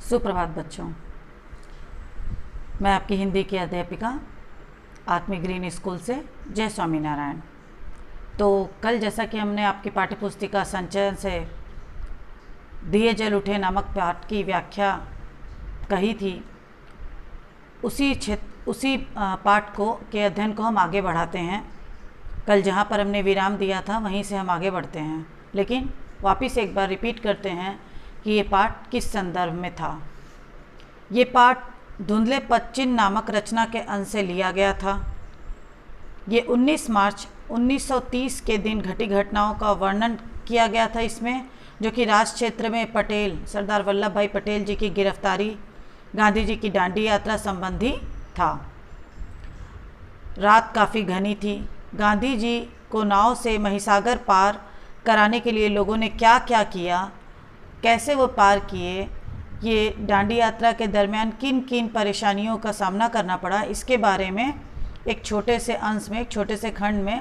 सुप्रभात बच्चों। मैं आपकी हिंदी की अध्यापिका आत्मिक ग्रीन स्कूल से जय स्वामीनारायण। तो कल जैसा कि हमने आपकी पाठ्यपुस्तिका संचयन से दिए जल उठे नामक पाठ की व्याख्या कही थी, उसी पाठ के अध्ययन को हम आगे बढ़ाते हैं। कल जहाँ पर हमने विराम दिया था वहीं से हम आगे बढ़ते हैं, लेकिन वापस एक बार रिपीट करते हैं कि ये पाठ किस संदर्भ में था। ये पाठ धुंधले पदचिन्ह नामक रचना के अंश से लिया गया था। ये 19 मार्च 1930 के दिन घटी घटनाओं का वर्णन किया गया था इसमें, जो कि राज क्षेत्र में पटेल सरदार वल्लभ भाई पटेल जी की गिरफ्तारी, गांधी जी की दांडी यात्रा संबंधी था। रात काफ़ी घनी थी। गांधी जी को नाव से महिसागर पार कराने के लिए लोगों ने क्या क्या किया, कैसे वो पार किए, ये दांडी यात्रा के दरमियान किन किन परेशानियों का सामना करना पड़ा, इसके बारे में एक छोटे से अंश में, एक छोटे से खंड में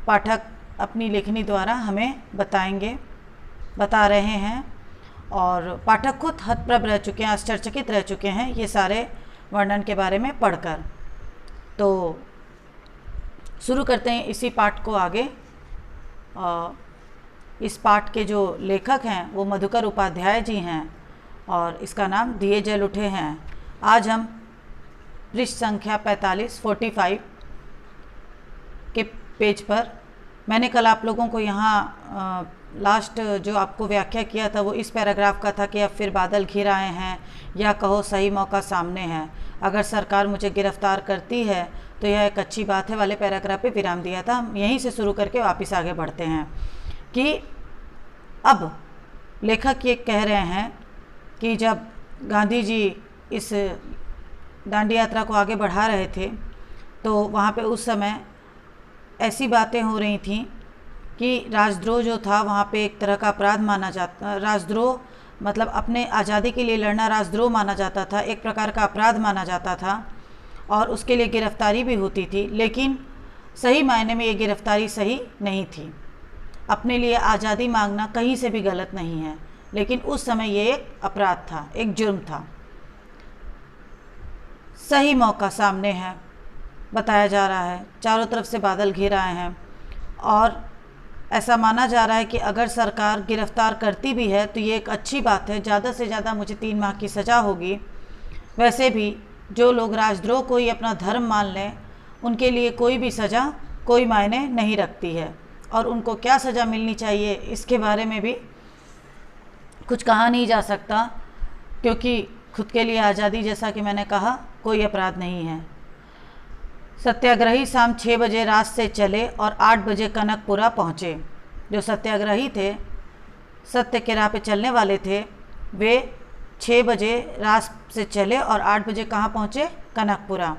पाठक अपनी लेखनी द्वारा हमें बता रहे हैं। और पाठक खुद हतप्रभ रह चुके हैं, आश्चर्यचकित रह चुके हैं ये सारे वर्णन के बारे में पढ़कर। तो शुरू करते हैं इसी पाठ को आगे। इस पाठ के जो लेखक हैं वो मधुकर उपाध्याय जी हैं और इसका नाम दिए जल उठे हैं। आज हम पृष्ठ संख्या 45 के पेज पर, मैंने कल आप लोगों को यहाँ लास्ट जो आपको व्याख्या किया था वो इस पैराग्राफ का था कि अब फिर बादल घिर आए हैं या कहो सही मौका सामने है, अगर सरकार मुझे गिरफ्तार करती है तो यह एक अच्छी बात है वाले पैराग्राफ पे विराम दिया था। हम यहीं से शुरू करके वापस आगे बढ़ते हैं कि अब लेखक ये कह रहे हैं कि जब गांधी जी इस दांडी यात्रा को आगे बढ़ा रहे थे तो वहाँ पे उस समय ऐसी बातें हो रही थीं कि राजद्रोह जो था वहाँ पे एक तरह का अपराध माना जाता, राजद्रोह मतलब अपने आज़ादी के लिए लड़ना राजद्रोह माना जाता था, एक प्रकार का अपराध माना जाता था और उसके लिए गिरफ्तारी भी होती थी। लेकिन सही मायने में ये गिरफ्तारी सही नहीं थी। अपने लिए आज़ादी मांगना कहीं से भी गलत नहीं है, लेकिन उस समय ये एक अपराध था, एक जुर्म था। सही मौका सामने है बताया जा रहा है, चारों तरफ से बादल घिर आए हैं और ऐसा माना जा रहा है कि अगर सरकार गिरफ्तार करती भी है तो ये एक अच्छी बात है, ज़्यादा से ज़्यादा मुझे 3 माह की सज़ा होगी। वैसे भी जो लोग राजद्रोह को ही अपना धर्म मान लें उनके लिए कोई भी सज़ा कोई मायने नहीं रखती है और उनको क्या सज़ा मिलनी चाहिए इसके बारे में भी कुछ कहा नहीं जा सकता, क्योंकि खुद के लिए आज़ादी, जैसा कि मैंने कहा, कोई अपराध नहीं है। सत्याग्रही शाम 6 बजे रात से चले और 8 बजे कनकपुरा पहुँचे। जो सत्याग्रही थे, सत्य के राह पे चलने वाले थे, वे 6 बजे रात से चले और 8 बजे कहाँ पहुँचे? कनकपुरा।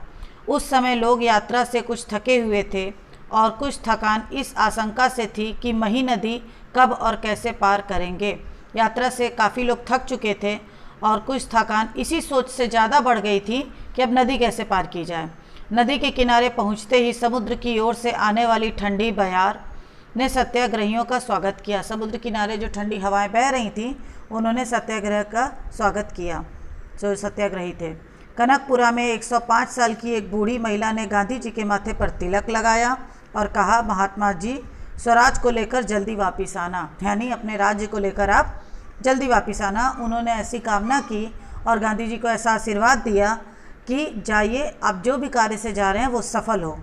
उस समय लोग यात्रा से कुछ थके हुए थे और कुछ थकान इस आशंका से थी कि मही नदी कब और कैसे पार करेंगे। यात्रा से काफ़ी लोग थक चुके थे और कुछ थकान इसी सोच से ज़्यादा बढ़ गई थी कि अब नदी कैसे पार की जाए। नदी के किनारे पहुंचते ही समुद्र की ओर से आने वाली ठंडी बयार ने सत्याग्रहियों का स्वागत किया। समुद्र किनारे जो ठंडी हवाएं बह रही थीं उन्होंने सत्याग्रह का स्वागत किया, जो सत्याग्रही थे। कनकपुरा में 105 साल की एक बूढ़ी महिला ने गांधी जी के माथे पर तिलक लगाया और कहा, महात्मा जी, स्वराज को लेकर जल्दी वापस आना, यानी अपने राज्य को लेकर आप जल्दी वापस आना। उन्होंने ऐसी कामना की और गांधी जी को ऐसा आशीर्वाद दिया कि जाइए, आप जो भी कार्य से जा रहे हैं वो सफल हो।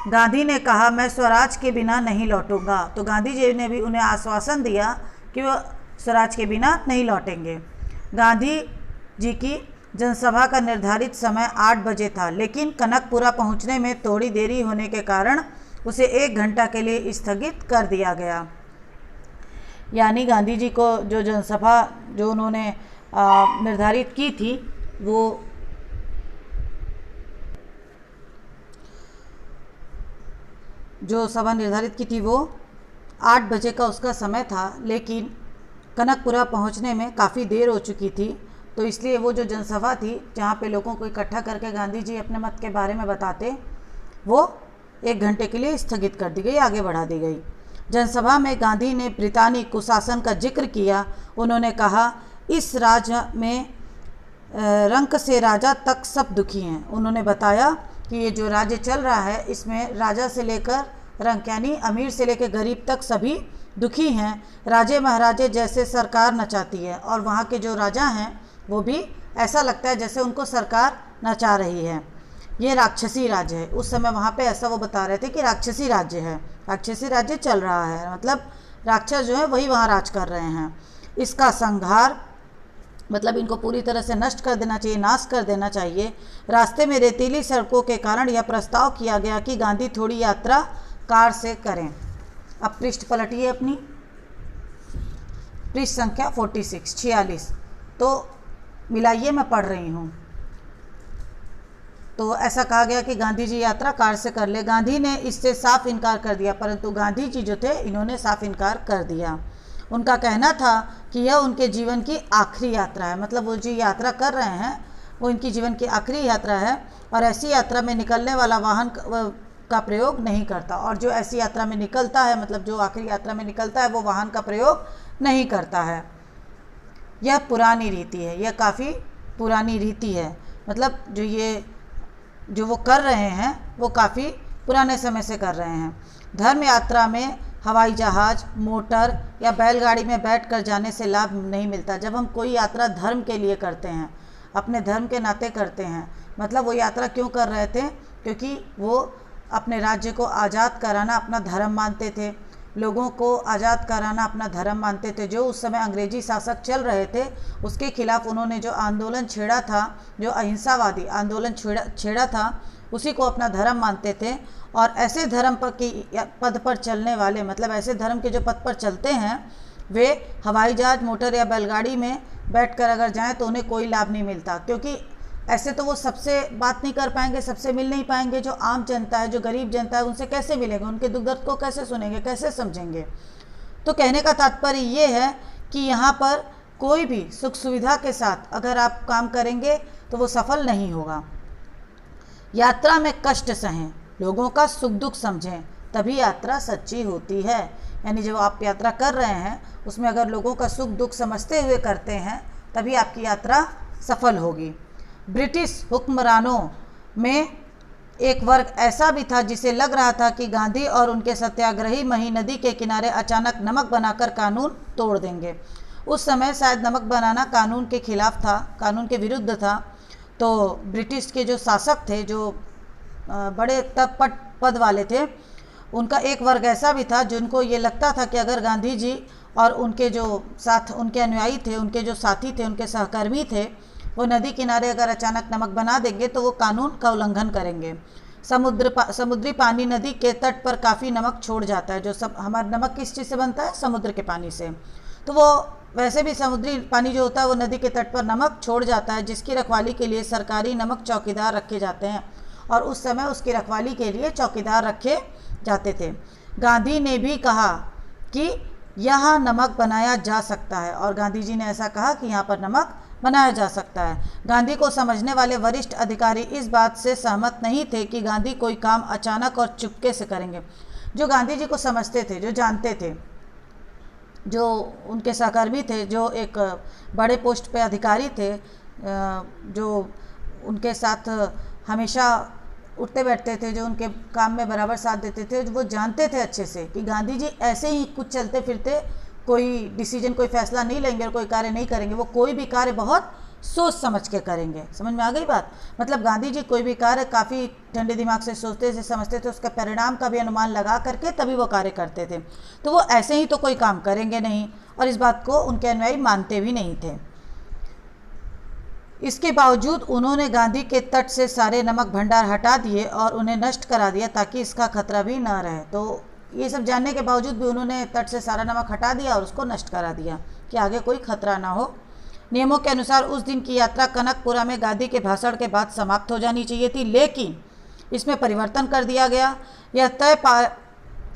गांधी ने कहा, मैं स्वराज के बिना नहीं लौटूंगा। तो गांधी जी ने भी उन्हें आश्वासन दिया कि वो स्वराज के बिना नहीं लौटेंगे। गांधी जी की जनसभा का निर्धारित समय 8 बजे था, लेकिन कनकपुरा पहुंचने में थोड़ी देरी होने के कारण उसे 1 घंटा के लिए स्थगित कर दिया गया। यानी गांधी जी को जो जनसभा जो उन्होंने निर्धारित की थी वो जो सभा निर्धारित की थी वो 8 बजे का उसका समय था, लेकिन कनकपुरा पहुंचने में काफ़ी देर हो चुकी थी। तो इसलिए वो जो जनसभा थी जहाँ पे लोगों को इकट्ठा करके गांधी जी अपने मत के बारे में बताते, वो 1 घंटे के लिए स्थगित कर दी गई, आगे बढ़ा दी गई। जनसभा में गांधी ने ब्रितानी कुशासन का जिक्र किया। उन्होंने कहा, इस राज्य में रंक से राजा तक सब दुखी हैं। उन्होंने बताया कि ये जो राज्य चल रहा है इसमें राजा से लेकर रंक यानी अमीर से लेकर गरीब तक सभी दुखी हैं। राजे महाराजे जैसे सरकार नचाती है, और वहाँ के जो राजा हैं वो भी ऐसा लगता है जैसे उनको सरकार नचा रही है। ये राक्षसी राज्य है। उस समय वहाँ पे ऐसा वो बता रहे थे कि राक्षसी राज्य है, राक्षसी राज्य चल रहा है, मतलब राक्षस जो है वही वहाँ राज कर रहे हैं। इसका संहार मतलब इनको पूरी तरह से नष्ट कर देना चाहिए, नाश कर देना चाहिए। रास्ते में रेतीली सड़कों के कारण यह प्रस्ताव किया गया कि गांधी थोड़ी यात्रा कार से करें। अब पृष्ठ पलटिए अपनी, पृष्ठ संख्या 46 तो मिलाइए, मैं पढ़ रही हूँ। तो ऐसा कहा गया कि गांधी जी यात्रा कार से कर ले। गांधी ने इससे साफ इनकार कर दिया, परंतु गांधी जी जो थे इन्होंने साफ इनकार कर दिया। उनका कहना था कि यह उनके जीवन की आखिरी यात्रा है, मतलब वो जो यात्रा कर रहे हैं वो इनकी जीवन की आखिरी यात्रा है, और ऐसी यात्रा में निकलने वाला वाहन का प्रयोग नहीं करता। और जो ऐसी यात्रा में निकलता है, मतलब जो आखिरी यात्रा में निकलता है, वो वाहन का प्रयोग नहीं करता है। यह पुरानी रीति है, यह काफ़ी पुरानी रीति है, मतलब जो वो कर रहे हैं वो काफ़ी पुराने समय से कर रहे हैं। धर्म यात्रा में हवाई जहाज़, मोटर या बैलगाड़ी में बैठकर जाने से लाभ नहीं मिलता। जब हम कोई यात्रा धर्म के लिए करते हैं, अपने धर्म के नाते करते हैं, मतलब वो यात्रा क्यों कर रहे थे, क्योंकि वो अपने राज्य को आज़ाद कराना अपना धर्म मानते थे, लोगों को आज़ाद कराना अपना धर्म मानते थे। जो उस समय अंग्रेजी शासक चल रहे थे उसके खिलाफ उन्होंने जो आंदोलन छेड़ा था, जो अहिंसावादी आंदोलन छेड़ा था, उसी को अपना धर्म मानते थे। और ऐसे धर्म पर की पद पर चलने वाले, मतलब ऐसे धर्म के जो पद पर चलते हैं, वे हवाई जहाज, मोटर या बैलगाड़ी में बैठकर अगर जाएं तो उन्हें कोई लाभ नहीं मिलता, क्योंकि ऐसे तो वो सबसे बात नहीं कर पाएंगे, सबसे मिल नहीं पाएंगे। जो आम जनता है, जो गरीब जनता है, उनसे कैसे मिलेंगे, उनके दुख दर्द को कैसे सुनेंगे, कैसे समझेंगे। तो कहने का तात्पर्य ये है कि यहाँ पर कोई भी सुख सुविधा के साथ अगर आप काम करेंगे तो वो सफल नहीं होगा। यात्रा में कष्ट सहें, लोगों का सुख दुख समझें, तभी यात्रा सच्ची होती है। यानी जब आप यात्रा कर रहे हैं उसमें अगर लोगों का सुख दुख समझते हुए करते हैं तभी आपकी यात्रा सफल होगी। ब्रिटिश हुक्मरानों में एक वर्ग ऐसा भी था जिसे लग रहा था कि गांधी और उनके सत्याग्रही मही नदी के किनारे अचानक नमक बनाकर कानून तोड़ देंगे। उस समय शायद नमक बनाना कानून के खिलाफ था, कानून के विरुद्ध था। तो ब्रिटिश के जो शासक थे, जो बड़े पद वाले थे, उनका एक वर्ग ऐसा भी था जिनको ये लगता था कि अगर गांधी जी और उनके जो साथ उनके अनुयायी थे, उनके जो साथी थे, उनके सहकर्मी थे, वो नदी किनारे अगर अचानक नमक बना देंगे तो वो कानून का उल्लंघन करेंगे। समुद्री पानी नदी के तट पर काफ़ी नमक छोड़ जाता है। जो सब हमारा नमक किस चीज़ से बनता है, समुद्र के पानी से। तो वो वैसे भी समुद्री पानी जो होता है वो नदी के तट पर नमक छोड़ जाता है, जिसकी रखवाली के लिए सरकारी नमक चौकीदार रखे जाते हैं, और उस समय उसकी रखवाली के लिए चौकीदार रखे जाते थे। गांधी ने भी कहा कि यहाँ नमक बनाया जा सकता है, और गांधी जी ने ऐसा कहा कि यहाँ पर नमक बनाया जा सकता है। गांधी को समझने वाले वरिष्ठ अधिकारी इस बात से सहमत नहीं थे कि गांधी कोई काम अचानक और चुपके से करेंगे। जो गांधी जी को समझते थे, जो जानते थे, जो उनके सहकर्मी थे, जो एक बड़े पोस्ट पे अधिकारी थे, जो उनके साथ हमेशा उठते बैठते थे, जो उनके काम में बराबर साथ देते थे, वो जानते थे अच्छे से कि गांधी जी ऐसे ही कुछ चलते फिरते कोई डिसीजन, कोई फैसला नहीं लेंगे और कोई कार्य नहीं करेंगे। वो कोई भी कार्य बहुत सोच समझ के करेंगे। समझ में आ गई बात? मतलब गांधी जी कोई भी कार्य काफ़ी ठंडे दिमाग से सोचते थे, समझते थे, उसका परिणाम का भी अनुमान लगा करके तभी वो कार्य करते थे। तो वो ऐसे ही तो कोई काम करेंगे नहीं, और इस बात को उनके अनुयायी मानते भी नहीं थे। इसके बावजूद उन्होंने गांधी के तट से सारे नमक भंडार हटा दिए और उन्हें नष्ट करा दिया ताकि इसका खतरा भी न रहे। तो ये सब जानने के बावजूद भी उन्होंने तट से सारा नमक हटा दिया और उसको नष्ट करा दिया कि आगे कोई खतरा ना हो। नियमों के अनुसार उस दिन की यात्रा कनकपुरा में गांधी के भाषण के बाद समाप्त हो जानी चाहिए थी, लेकिन इसमें परिवर्तन कर दिया गया। यह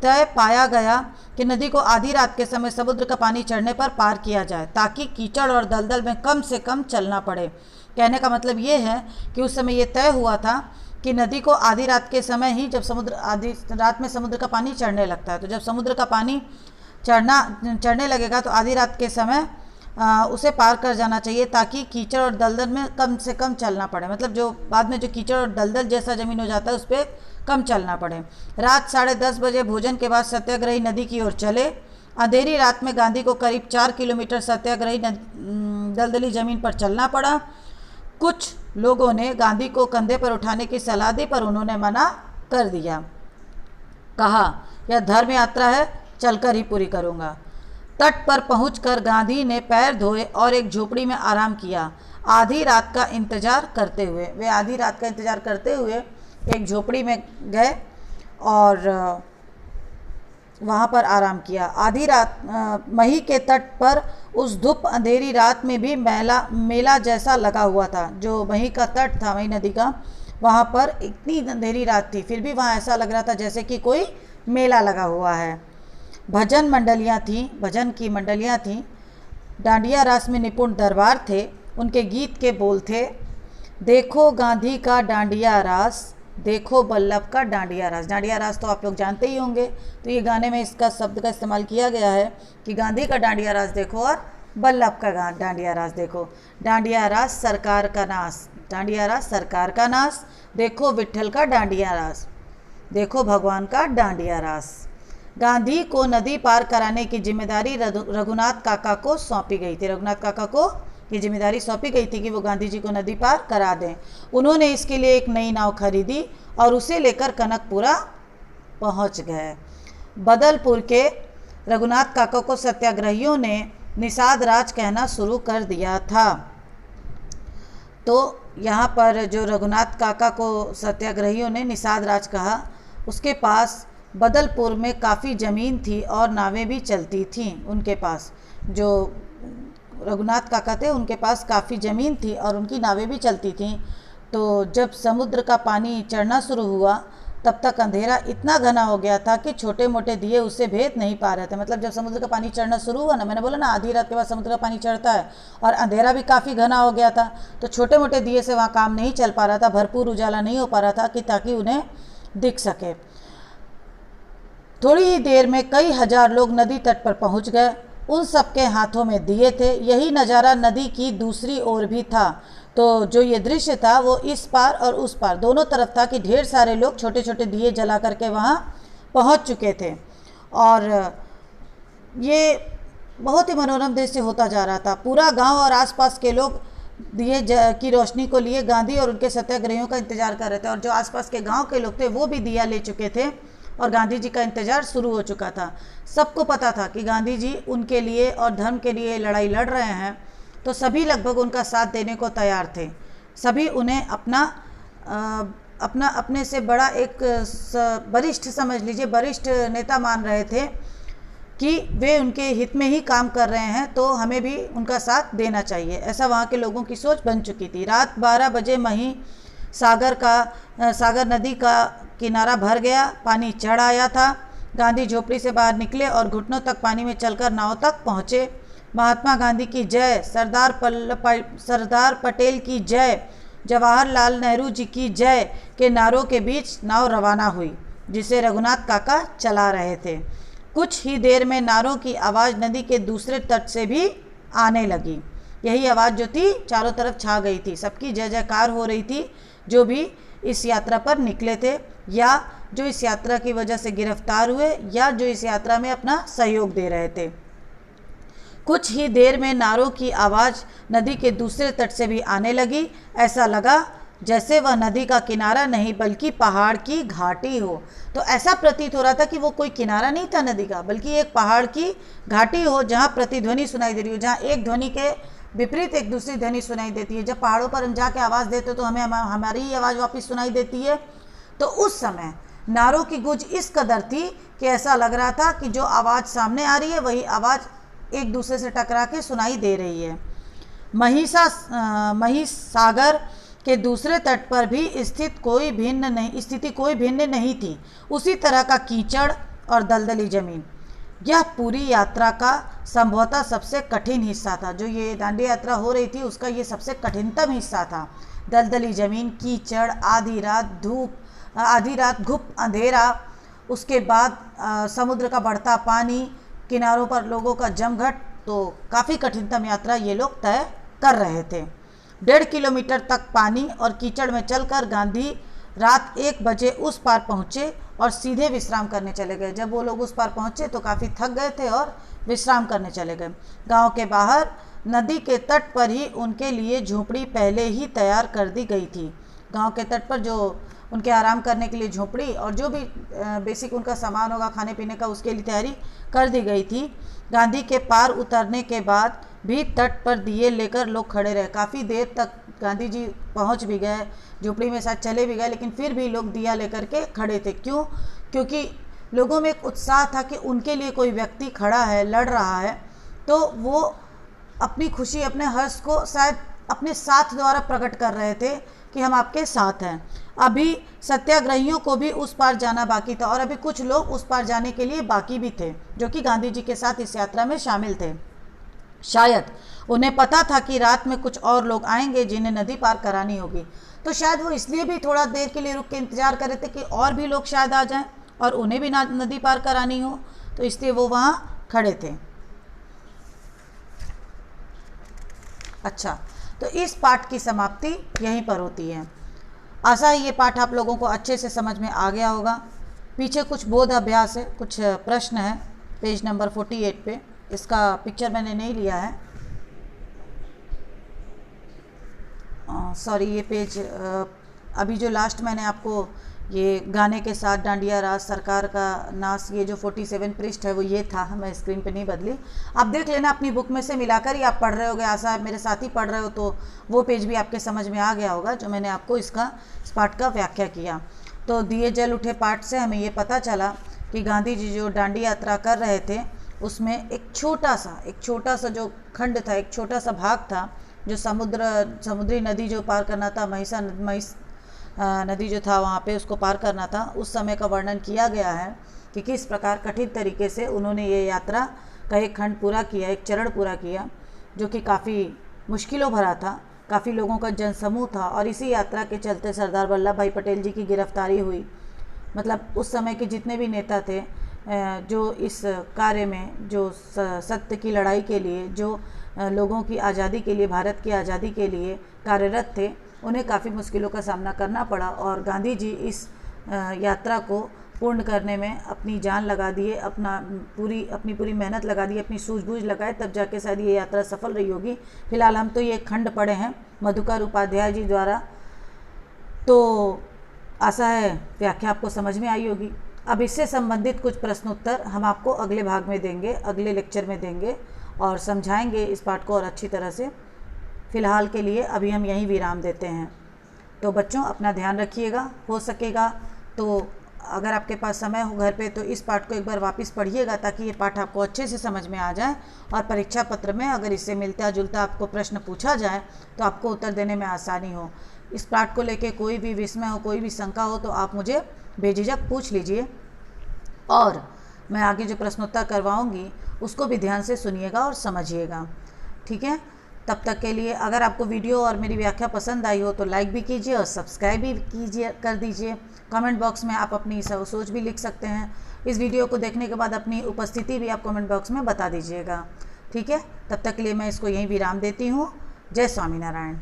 तय पाया गया कि नदी को आधी रात के समय समुद्र का पानी चढ़ने पर पार किया जाए ताकि कीचड़ और दलदल में कम से कम चलना पड़े। कहने का मतलब ये है कि उस समय ये तय हुआ था कि नदी को आधी रात के समय ही, जब आधी रात में समुद्र का पानी चढ़ने लगता है, तो जब समुद्र का पानी चढ़ने लगेगा तो आधी रात के समय उसे पार कर जाना चाहिए ताकि कीचड़ और दलदल में कम से कम चलना पड़े, मतलब जो बाद में जो कीचड़ और दलदल जैसा ज़मीन हो जाता है उस पर कम चलना पड़े। रात 10:30 बजे भोजन के बाद सत्याग्रही नदी की ओर चले। अंधेरी रात में गांधी को करीब 4 किलोमीटर सत्याग्रही दलदली ज़मीन पर चलना पड़ा। कुछ लोगों ने गांधी को कंधे पर उठाने की सलाह दी पर उन्होंने मना कर दिया। कहा, यह धर्म यात्रा है, चलकर ही पूरी करूँगा। तट पर पहुंचकर गांधी ने पैर धोए और एक झोपड़ी में आराम किया। आधी रात का इंतजार करते हुए वे आधी रात का इंतजार करते हुए एक झोपड़ी में गए और वहाँ पर आराम किया। आधी रात मही के तट पर उस धूप अंधेरी रात में भी मेला जैसा लगा हुआ था। जो मही का तट था, मही नदी का, वहाँ पर इतनी अंधेरी रात थी फिर भी वहाँ ऐसा लग रहा था जैसे कि कोई मेला लगा हुआ है। भजन की मंडलियाँ थीं। डांडिया रास में निपुण दरबार थे। उनके गीत के बोल थे, देखो गांधी का डांडिया रास, देखो बल्लभ का डांडिया रास। डांडिया रास तो आप लोग जानते ही होंगे, तो ये गाने में इसका शब्द का इस्तेमाल किया गया है कि गांधी का डांडिया रास देखो और बल्लभ का डांडिया रास देखो। डांडिया रास सरकार का नाश, डांडिया रास सरकार का नाश, देखो विट्ठल का डांडिया रास, देखो भगवान का डांडिया रास। गांधी को नदी पार कराने की जिम्मेदारी रघुनाथ काका को सौंपी गई थी। रघुनाथ काका को ये जिम्मेदारी सौंपी गई थी कि वो गांधी जी को नदी पार करा दें। उन्होंने इसके लिए एक नई नाव खरीदी और उसे लेकर कनकपुरा पहुंच गए। बदलपुर के रघुनाथ काका को सत्याग्रहियों ने निषाद राज कहना शुरू कर दिया था। तो यहाँ पर जो रघुनाथ काका को सत्याग्रहियों ने निषाद राज कहा, उसके पास बदलपुर में काफ़ी ज़मीन थी और नावें भी चलती थीं। उनके पास जो रघुनाथ काका थे उनके पास काफ़ी ज़मीन थी और उनकी नावें भी चलती थीं। तो जब समुद्र का पानी चढ़ना शुरू हुआ तब तक अंधेरा इतना घना हो गया था कि छोटे मोटे दिए उससे भेद नहीं पा रहे थे। मतलब जब समुद्र का पानी चढ़ना शुरू हुआ ना, मैंने बोला ना आधी रात के बाद समुद्र का पानी चढ़ता है और अंधेरा भी काफ़ी घना हो गया था, तो छोटे मोटे दिए से वहाँ काम नहीं चल पा रहा था, भरपूर उजाला नहीं हो पा रहा था कि ताकि उन्हें दिख सके। थोड़ी ही देर में कई हजार लोग नदी तट पर पहुंच गए। उन सबके हाथों में दिए थे। यही नज़ारा नदी की दूसरी ओर भी था। तो जो ये दृश्य था वो इस पार और उस पार दोनों तरफ था कि ढेर सारे लोग छोटे छोटे दिए जला करके वहाँ पहुँच चुके थे और ये बहुत ही मनोरम दृश्य होता जा रहा था। पूरा गांव और आसपास के लोग दिए की रोशनी को लिए गांधी और उनके सत्याग्रहियों का इंतजार कर रहे थे और जो आसपास के गांव के लोग थे वो भी दिया ले चुके थे और गांधी जी का इंतजार शुरू हो चुका था। सबको पता था कि गांधी जी उनके लिए और धर्म के लिए लड़ाई लड़ रहे हैं, तो सभी लगभग उनका साथ देने को तैयार थे। सभी उन्हें अपने से बड़ा एक वरिष्ठ समझ लीजिए, वरिष्ठ नेता मान रहे थे कि वे उनके हित में ही काम कर रहे हैं, तो हमें भी उनका साथ देना चाहिए। ऐसा वहाँ के लोगों की सोच बन चुकी थी। रात 12 बजे मही सागर नदी का किनारा भर गया, पानी चढ़ आया था। गांधी झोपड़ी से बाहर निकले और घुटनों तक पानी में चलकर नाव तक पहुँचे। महात्मा गांधी की जय, सरदार पटेल की जय, जवाहरलाल नेहरू जी की जय के नारों के बीच नाव रवाना हुई, जिसे रघुनाथ काका चला रहे थे। कुछ ही देर में नारों की आवाज़ नदी के दूसरे तट से भी आने लगी। यही आवाज़ जो थी चारों तरफ छा गई थी। सबकी जय जयकार हो रही थी, जो भी इस यात्रा पर निकले थे या जो इस यात्रा की वजह से गिरफ्तार हुए या जो इस यात्रा में अपना सहयोग दे रहे थे। कुछ ही देर में नारों की आवाज़ नदी के दूसरे तट से भी आने लगी। ऐसा लगा जैसे वह नदी का किनारा नहीं बल्कि पहाड़ की घाटी हो। तो ऐसा प्रतीत हो रहा था कि वो कोई किनारा नहीं था नदी का, बल्कि एक पहाड़ की घाटी हो जहाँ प्रतिध्वनि सुनाई दे रही हो, जहाँ एक ध्वनि के विपरीत एक दूसरी ध्वनि सुनाई देती है। जब पहाड़ों पर हम जाके आवाज़ देते तो हमें हमारी ही आवाज़ वापस सुनाई देती है। तो उस समय नारों की गूंज इस कदर थी कि ऐसा लग रहा था कि जो आवाज़ सामने आ रही है वही आवाज़ एक दूसरे से टकरा के सुनाई दे रही है। महिसागर के दूसरे तट पर भी स्थिति कोई भिन्न नहीं थी। उसी तरह का कीचड़ और दलदली जमीन। यह पूरी यात्रा का संभवतः सबसे कठिन हिस्सा था। जो ये दांडी यात्रा हो रही थी उसका ये सबसे कठिनतम हिस्सा था। दलदली जमीन, कीचड़, आधी रात घुप अंधेरा, उसके बाद समुद्र का बढ़ता पानी, किनारों पर लोगों का जमघट तो काफ़ी कठिनतम यात्रा ये लोग तय कर रहे थे। 1.5 किलोमीटर तक पानी और कीचड़ में चलकर गांधी रात 1 बजे उस पार पहुँचे और सीधे विश्राम करने चले गए। जब वो लोग उस पार पहुँचे तो काफ़ी थक गए थे और विश्राम करने चले गए। गांव के बाहर नदी के तट पर ही उनके लिए झोपड़ी पहले ही तैयार कर दी गई थी। गांव के तट पर जो उनके आराम करने के लिए झोपड़ी और जो भी बेसिक उनका सामान होगा खाने पीने का, उसके लिए तैयारी कर दी गई थी। गांधी के पार उतरने के बाद भी तट पर दिए लेकर लोग खड़े रहे। काफ़ी देर तक गांधी जी पहुंच भी गए, झोपड़ी में साथ चले भी गए, लेकिन फिर भी लोग दिया लेकर के खड़े थे। क्यों? क्योंकि लोगों में एक उत्साह था कि उनके लिए कोई व्यक्ति खड़ा है, लड़ रहा है, तो वो अपनी खुशी, अपने हर्ष को शायद अपने साथ द्वारा प्रकट कर रहे थे कि हम आपके साथ हैं। अभी सत्याग्रहियों को भी उस पार जाना बाकी था और अभी कुछ लोग उस पार जाने के लिए बाकी भी थे जो कि गांधी जी के साथ इस यात्रा में शामिल थे। शायद उन्हें पता था कि रात में कुछ और लोग आएंगे जिन्हें नदी पार करानी होगी, तो शायद वो इसलिए भी थोड़ा देर के लिए रुक के इंतजार कर रहे थे कि और भी लोग शायद आ जाएं और उन्हें भी नदी पार करानी हो, तो इसलिए वो वहाँ खड़े थे। अच्छा, तो इस पाठ की समाप्ति यहीं पर होती है। आशा है ये पाठ आप लोगों को अच्छे से समझ में आ गया होगा। पीछे कुछ बोध अभ्यास है, कुछ प्रश्न है पेज नंबर 48 पे। इसका पिक्चर मैंने नहीं लिया है, सॉरी। ये पेज अभी जो लास्ट मैंने आपको ये गाने के साथ डांडिया राज सरकार का नाश, ये जो 47 पृष्ठ है वो ये था, मैं स्क्रीन पे नहीं बदली। आप देख लेना अपनी बुक में से मिलाकर ही आप पढ़ रहे होगे। आशा मेरे साथ ही पढ़ रहे हो तो वो पेज भी आपके समझ में आ गया होगा जो मैंने आपको इस पाठ का व्याख्या किया। तो दिए जल उठे पाठ से हमें ये पता चला कि गांधी जी जो दांडी यात्रा कर रहे थे उसमें एक छोटा सा जो खंड था, एक छोटा सा भाग था जो समुद्री नदी जो पार करना था, महिष नदी जो था वहाँ पे उसको पार करना था। उस समय का वर्णन किया गया है कि किस प्रकार कठिन तरीके से उन्होंने ये यात्रा का एक खंड पूरा किया, एक चरण पूरा किया, जो कि काफ़ी मुश्किलों भरा था। काफ़ी लोगों का जनसमूह था और इसी यात्रा के चलते सरदार वल्लभ भाई पटेल जी की गिरफ्तारी हुई। मतलब उस समय के जितने भी नेता थे जो इस कार्य में, जो सत्य की लड़ाई के लिए, जो लोगों की आज़ादी के लिए, भारत की आज़ादी के लिए कार्यरत थे, उन्हें काफ़ी मुश्किलों का सामना करना पड़ा। और गांधी जी इस यात्रा को पूर्ण करने में अपनी जान लगा दिए, अपनी पूरी मेहनत लगा दी, अपनी सूझबूझ लगाए, तब जाके शायद ये यात्रा सफल रही होगी। फिलहाल हम तो ये खंड पढ़े हैं मधुकर उपाध्याय जी द्वारा, तो आशा है व्याख्या आपको समझ में आई होगी। अब इससे संबंधित कुछ प्रश्नोत्तर हम आपको अगले भाग में देंगे, अगले लेक्चर में देंगे और समझाएंगे इस पाठ को और अच्छी तरह से। फ़िलहाल के लिए अभी हम यहीं विराम देते हैं। तो बच्चों अपना ध्यान रखिएगा, हो सकेगा तो अगर आपके पास समय हो घर पे तो इस पाठ को एक बार वापस पढ़िएगा ताकि ये पाठ आपको अच्छे से समझ में आ जाए और परीक्षा पत्र में अगर इससे मिलता जुलता आपको प्रश्न पूछा जाए तो आपको उत्तर देने में आसानी हो। इस पाठ को लेके कोई भी विस्मय हो, कोई भी शंका हो तो आप मुझे बेझिझक पूछ लीजिए और मैं आगे जो प्रश्नोत्तर करवाऊँगी उसको भी ध्यान से सुनिएगा और समझिएगा, ठीक है। तब तक के लिए अगर आपको वीडियो और मेरी व्याख्या पसंद आई हो तो लाइक भी कीजिए और सब्सक्राइब भी कर दीजिए। कमेंट बॉक्स में आप अपनी सोच भी लिख सकते हैं। इस वीडियो को देखने के बाद अपनी उपस्थिति भी आप कमेंट बॉक्स में बता दीजिएगा, ठीक है। तब तक के लिए मैं इसको यहीं विराम देती हूँ। जय स्वामीनारायण।